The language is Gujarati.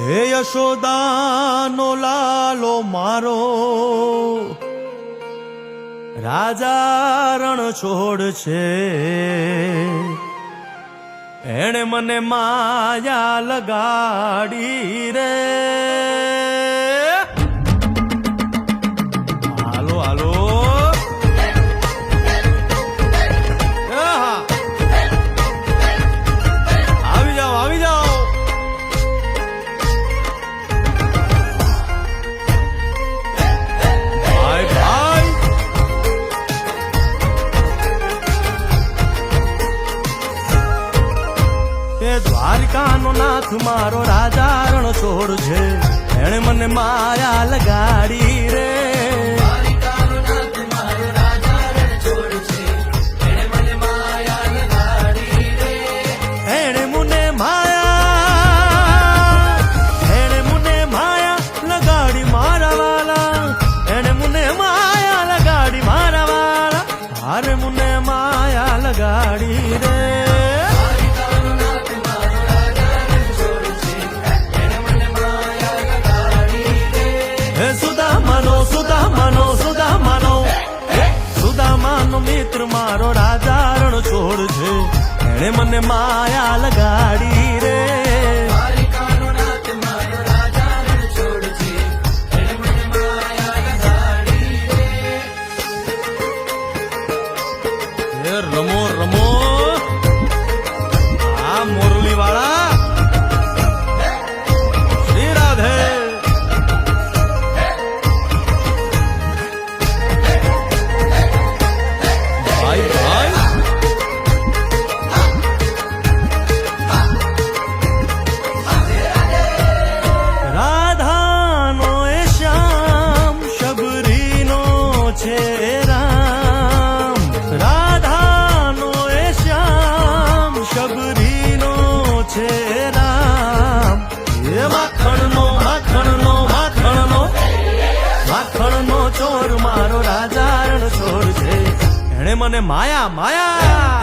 હે યશોદાનો લાલો મારો, રાજા રણ છોડ છે. એણે મને માયા લગાડી રે. હાલો હાલો આવી જાઓ આવી જાઓ. ભાઈ ભાઈ દ્વારિકાનો નાથ મારો રાજા રણ છોડ છે. એણે મને માયા લગાડી રે. દ્વારિકાનો નાથ મારો રાજા રણ છોડ છે. એણે મને માયા લગાડી રે. એણે મને માયા લગાડી મારા વાલા. એણે મને માયા લગાડી મારા વાલા. હારે મને માયા લગાડી રે. સુદામાનો મિત્ર મારો રાજા રણ છોડ છે. એણે મને માયા લગાડી રે. દ્વારિકાનો નાથ મારો રાજા રણ છોડ છે. એણે મને માયા લગાડી રે. રમો રમો આ મોરલી વાળા. શ્રી રાધે. રાધાનો એ શ્યામ શબરીનો છે રામ. રાધાનો એ શ્યામ શબરીનો છે રામ. એ માખણનો માખણનો માખણનો માખણનો ચોર મારો રાજા રણ છોડ છે. એણે મને માયા માયા